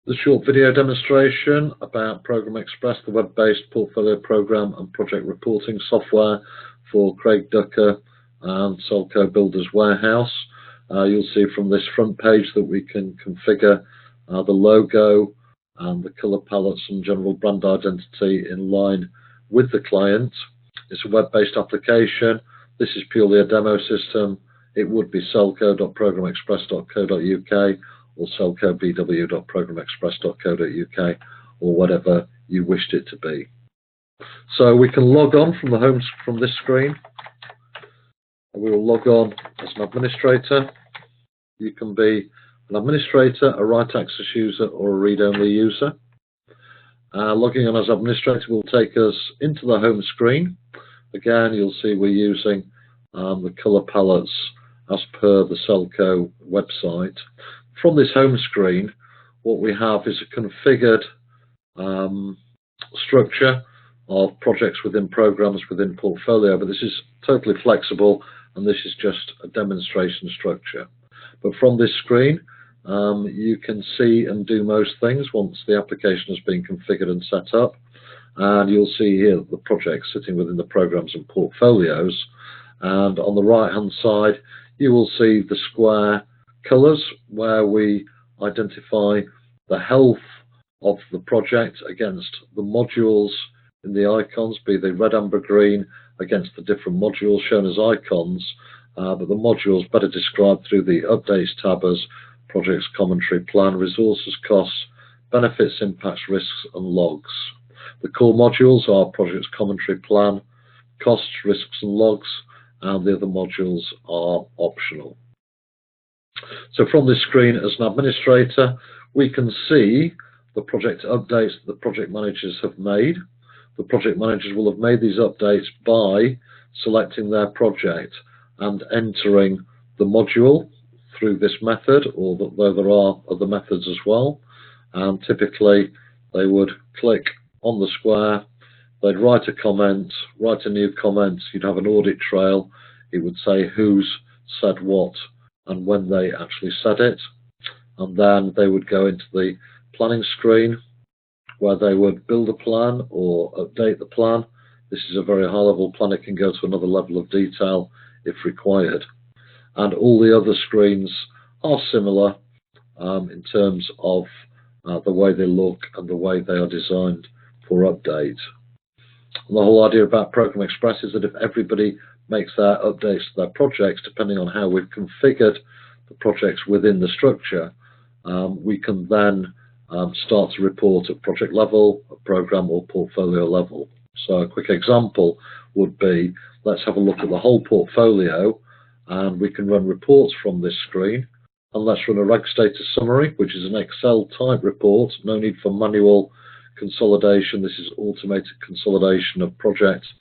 The short video demonstration about ProgrammExpress, the web-based portfolio program and project reporting software for Craig Ducker and Selco Builders Warehouse. You'll see from this front page that we can configure the logo and the color palettes and general brand identity in line with the client. It's a web-based application. This is purely a demo system. It would be selco.programmexpress.co.uk or Selco BW.programmexpress.co.uk or whatever you wished it to be. So we can log on from the home from this screen. We will log on as an administrator. You can be an administrator, a right access user, or a read-only user. Logging on as administrator will take us into the home screen. Again, you'll see we're using the color palettes as per the Selco website. From this home screen, what we have is a configured structure of projects within programs within portfolio, but this is totally flexible and this is just a demonstration structure. But from this screen, you can see and do most things once the application has been configured and set up. And you'll see here the projects sitting within the programs and portfolios. And on the right hand side, you will see the square colors where we identify the health of the project against the modules in the icons, be they red, amber, green, against the different modules shown as icons, but the modules better described through the updates tab as projects, commentary, plan, resources, costs, benefits, impacts, risks, and logs. The core modules are projects, commentary, plan, costs, risks, and logs, and the other modules are optional. So from this screen as an administrator, we can see the project updates that the project managers have made. The project managers will have made these updates by selecting their project and entering the module through this method, although there are other methods as well. And typically they would click on the square, they'd write a comment, write a new comment, you'd have an audit trail, it would say who's said what and when they actually said it, and then they would go into the planning screen where they would build a plan or update the plan. This is a very high level plan, it can go to another level of detail if required. And all the other screens are similar in terms of the way they look and the way they are designed for update. And the whole idea about ProgrammExpress is that if everybody makes their updates to their projects, depending on how we've configured the projects within the structure, we can then start to report at project level, at program or portfolio level. So a quick example would be, let's have a look at the whole portfolio, and we can run reports from this screen. And let's run a reg status summary, which is an Excel type report, no need for manual consolidation. This is automated consolidation of projects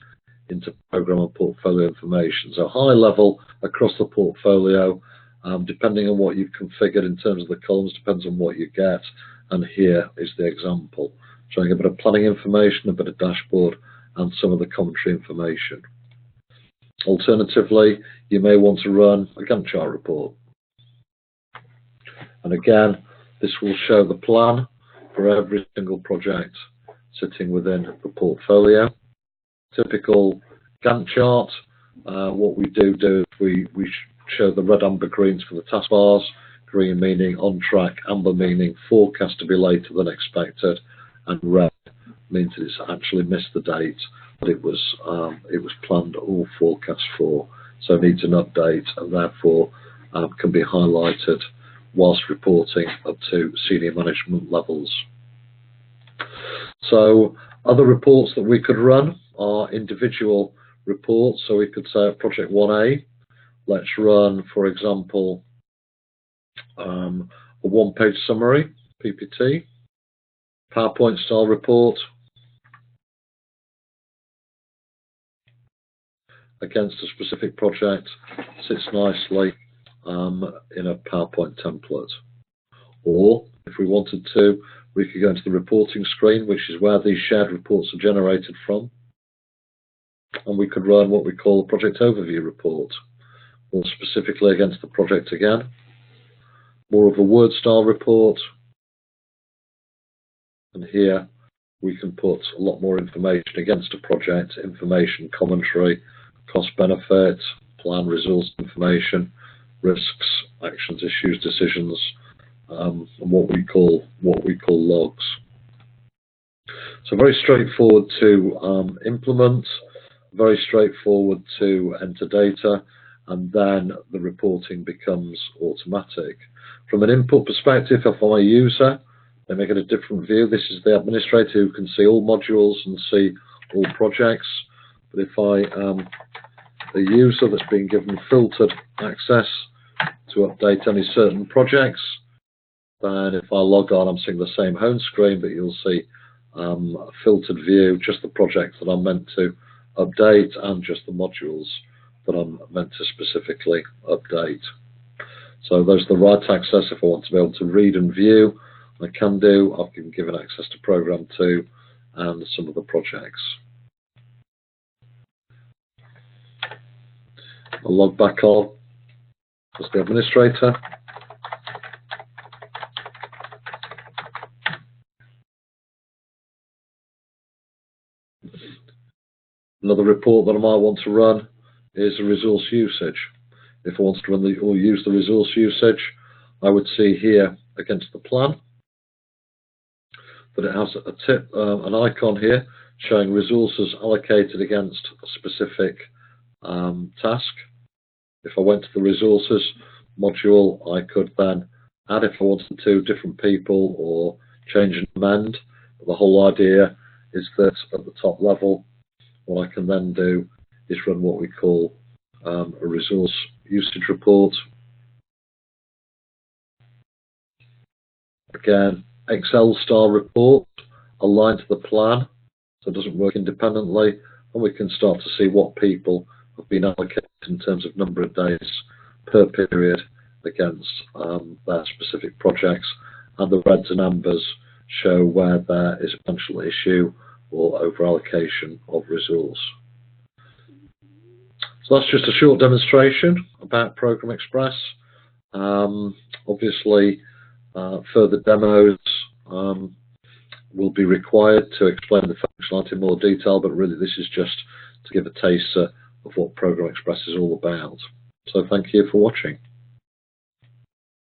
into program and portfolio information. So high level across the portfolio, depending on what you've configured in terms of the columns, depends on what you get. And here is the example, showing a bit of planning information, a bit of dashboard, and some of the commentary information. Alternatively, you may want to run a Gantt chart report. And again, this will show the plan for every single project sitting within the portfolio. Typical Gantt chart, what we do is we show the red, amber, greens for the taskbars, green meaning on track, amber meaning forecast to be later than expected, and red means it's actually missed the date, but it was planned or forecast for, so needs an update and therefore can be highlighted whilst reporting up to senior management levels. So other reports that we could run are individual reports. So we could say at project 1A, let's run, for example, a one-page summary, PPT, PowerPoint style report against a specific project, sits nicely in a PowerPoint template. Or if we wanted to, we could go into the reporting screen, which is where these shared reports are generated from, and we could run what we call a project overview report, more specifically against the project again, more of a Word style report, and here we can put a lot more information against a project, information, commentary, cost benefit, plan, resource information, risks, actions, issues, decisions, and what we call logs. So very straightforward to implement, very straightforward to enter data, and then the reporting becomes automatic. From an input perspective, if I'm a user, they may get a different view. This is the administrator who can see all modules and see all projects. But if I am a user that's been given filtered access to update any certain projects, then if I log on, I'm seeing the same home screen, but you'll see a filtered view, just the projects that I'm meant to update and just the modules that I'm meant to specifically update. So those are the right access. If I want to be able to read and view, I can do. I've been given access to Program 2 and some of the projects. I'll log back on as the administrator. Another report that I might want to run is a resource usage. If I want to run or use the resource usage, I would see here against the plan that it has an icon here showing resources allocated against a specific task. If I went to the resources module, I could then add, if I wanted to, different people or change and amend. But the whole idea is that at the top level, what I can then do is run what we call a resource usage report. Again, Excel style report aligned to the plan, so it doesn't work independently, and we can start to see what people have been allocated in terms of number of days per period against their specific projects, and the reds and ambers show where there is a potential issue or over allocation of resource. So that's just a short demonstration about ProgrammExpress. Obviously, further demos will be required to explain the functionality in more detail, but really this is just to give a taste of what ProgrammExpress is all about. So thank you for watching.